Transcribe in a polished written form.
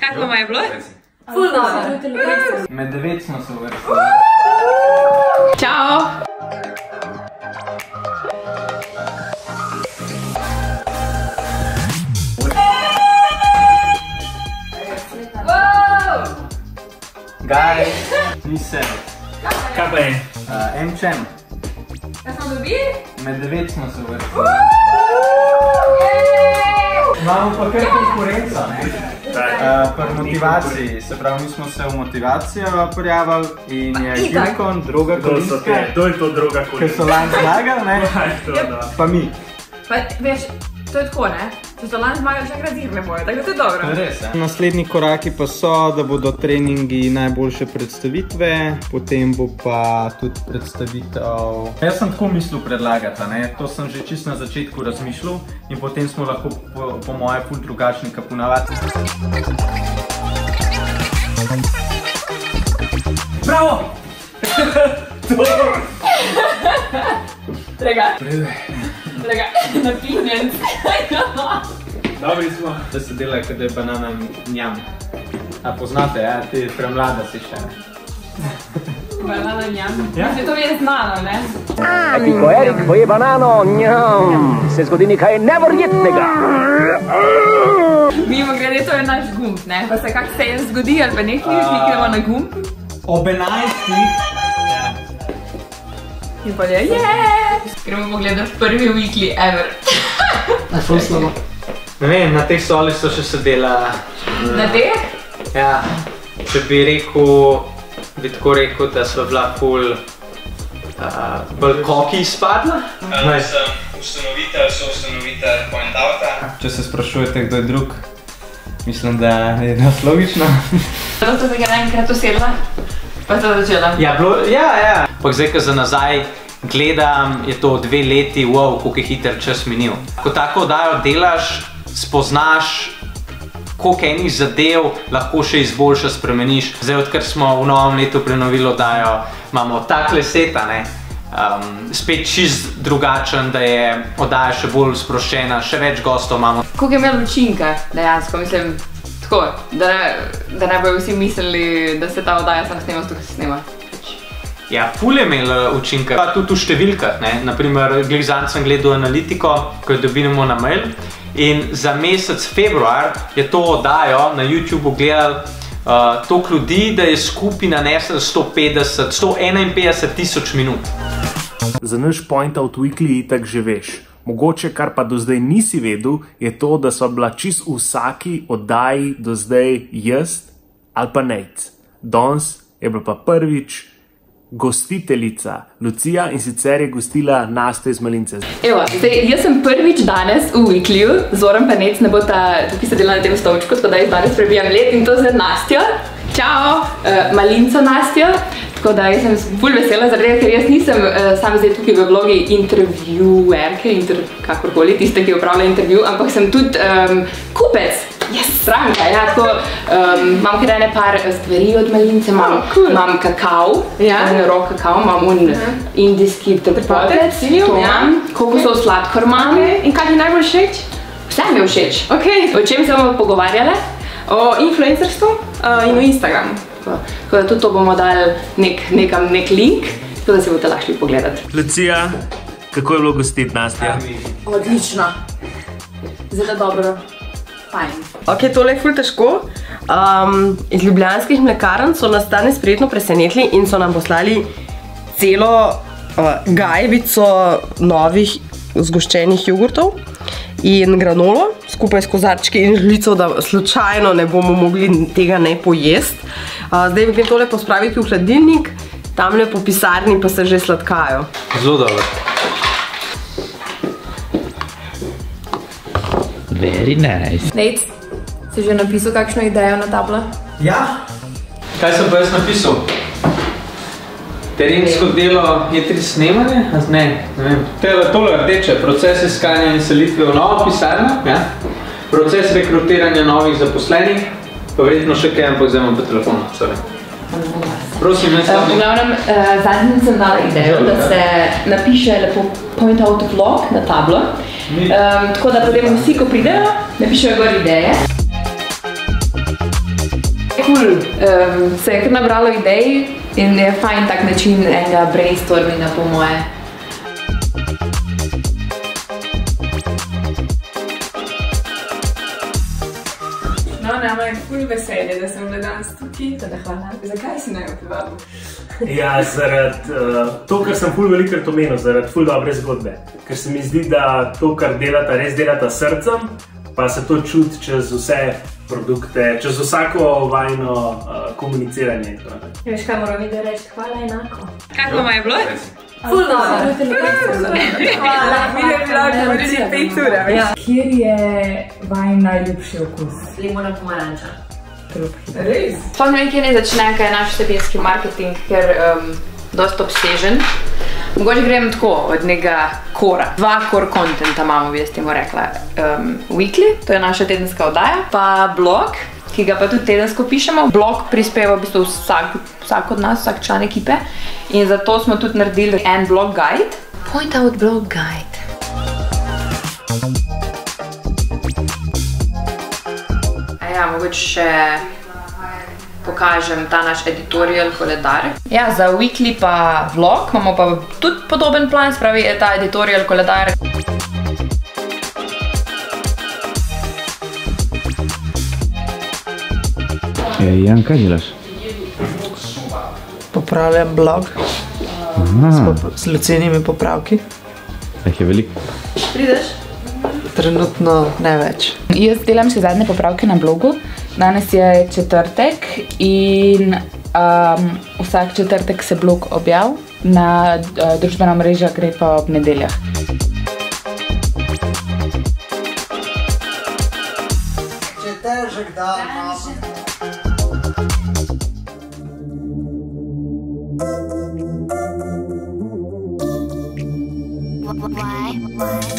Kaj pa je bilo? Ful dobro. Med 9 smo se uvrstili. Čau! Guys, ni se. Kaj pa je? M-Chem. Kaj smo dobili? Med 9 smo se uvrstili. Imamo pa kar konkurenco, ne? Pri motivaciji, se pravi, mi smo se v motivacijo prijavili in je Hilkon, Droga Kolinska. To je to Droga Kolinska. Ker so lani zmagali, ne? Pa mi. Pa veš, to je tako, ne? Če so lani zmagali, še enkrat zir ne bojo, tako da to je dobro. To je res, ne? Naslednji koraki pa so, da bodo treningi najboljše predstavitve, potem bo pa tudi predstavitev... Jaz sem tako mislil predlagati, ne? To sem že čisto na začetku razmišljal in potem smo lahko po moje ful drugačni, kot ponavadi. Bravo! Lega, napinjen. Dobri smo. Da se dela, kada je banana njam. A poznate, ja? Ti premlada si še, ne? Banana njam. Mislim, to je znano, ne? Ko Erik poje banano, njam, se zgodi nekaj neverjetnega. Mimo grede, to je naš gumb, ne? Pa se kak se je zgodi ali pa nekaj, kliknemo na gumb. Ob 11. In pa je, gremo pogledati prvi weekly ever. A ful slabo. Ne vem, na teh soli so še sedela... Na teh? Ja, če bi rekel, bi tako rekel, da so bila ful bolj koki izpadla. Sem ustanovitelj, soustanovitelj Point Outa. Če se sprašujete, kdo je drug, mislim, da je nas logično. Zato se ga naenkrat usedla, pa to začela. Ja, pa zdaj, ko za nazaj gledam, je to 2 leti, wow, koliko je hiter čas minil. Ko tako oddajo delaš, spoznaš, koliko enih zadev lahko še izboljša, spremeniš. Zdaj, odkar smo v novem letu prenovili oddajo, imamo takle seta, ne? Spet čist drugačen, da je oddaja še bolj sproščena, še več gostov imamo. Koliko je imel učinka, dejansko, mislim, tako, da ne bojo vsi mislili, da se ta oddaja samo snema, zato se snema. Ja, ful je imel učinka, pa tudi v številkah, ne. Naprimer, zadnjič sem gledal analitiko, ko jo dobimo na mail in za mesec februar je to oddajo na YouTubeu gledal toliko ljudi, da je skupaj nanesel 151 tisoč minut. Za naš Point Out Weekly itak že veš. Mogoče, kar pa do zdaj nisi vedel, je to, da so bila čist vsaki oddaji do zdaj jaz ali pa Nate. Danes je bila pa prvič gostiteljica Lucija in sicer je gostila Nastjo iz Malince. Evo, zdaj, jaz sem prvič danes v Weeklyju, Zoran pa Nec ne bo tukaj sedela na tem stolčku, tako da jaz danes prebijam let in to z Nastjo. Čau! Malinco Nastjo. Tako da jaz sem ful vesela, zaradi ker jaz nisem sam zdaj tukaj v vlogi intervjuerke, kakorkoli, tiste, ki opravlja intervju, ampak sem tudi kupec. Stranka, ja, tako imam kar ene par stvari od Malince, imam kakao, rok kakao, imam indijski trpotec, to imam, kokosov sladkor imam. In kaj ti najbolj všeč? Vse mi je všeč. O čem se bomo pogovarjali? O influencerstvu in o Instagramu. Tako da tudi to bomo dali nek link, tako da se boste lahko pogledati. Lucija, kako je bilo gostiti Nastjo? Odlično. Zelo dobro. Fajn. Ok, tole je ful težko. Iz ljubljanskih mlekarn so nas danes prijetno presenetili in so nam poslali celo gajbico novih zgoščenih jogurtov in granolo, skupaj s kozarčki in žlico, da slučajno ne bomo mogli tega ne pojesti. Zdaj bi grem tole pospraviti v hladilnik, tamle po pisarni pa se že sladkajo. Zelo dobro. Very nice. Nate, si že napisal kakšno idejo na tablo? Ja. Kaj sem pa jaz napisal? Terensko delo jutri snemanje? Ne vem. Tole rdeče, proces iskanja in selitve v novo pisarno, proces rekrutiranja novih zaposlenih, pa verjetno še kaj, ampak zdaj imam pa telefon, sorry. Prosim, ne stavim. V glavnem, zadnjič sem dala idejo, da se napiše lepo Point Out Vlog na tablo, tako da potem vsi, ko pridejo, napišejo gor ideje. Se je kar nabralo idej in je fajn tak način enega brainstorminga po moje. No, nama je ful veselje, da sem danes tukaj. Teda hvala. Zakaj si naj opival? Ja, zaradi to, kar sem ful velikrat omenil, zaradi ful dobre zgodbe. Ker se mi zdi, da to, kar delata, res delata srcem, pa se to čuti čez vse produkte, čez vsako vajno komuniciranje. Veš, kaj moram videti reči? Hvala enako. Kako vam je bilo? Ful dobro. Hvala. Mi je bilo govoriti 5 ur. Kjer je vajen najljubši okus? Limona pomaranča. Res? Sploh ne vem, kje ne začne, kaj je naš vsebinski marketing, ker dosta obsežen. Mogoče grem tako, od nekega kora. 2 core contenta imamo, bi jaz temu rekla. Weekly, to je naša tedenska oddaja, pa blog, ki ga pa tudi tedensko pišemo. Blog prispeva v bistvu vsak od nas, vsak član ekipe. In zato smo tudi naredili en blog guide. Point out blog guide. Ja, mogoče še pokažem ta naš editorial koledar. Ja, za weekly pa vlog imamo pa tudi podoben plan, spravi je ta editorial koledar. Jan, kaj delaš? Popravljam blog s lucenimi popravki. Je veliko? Prideš? Trenutno ne več. Jaz delam še zadnje popravke na blogu. Danes je četrtek in vsak četrtek se blog objav, na družbena mreža gre pa ob nedeljah. Če težek dan imamo. Why?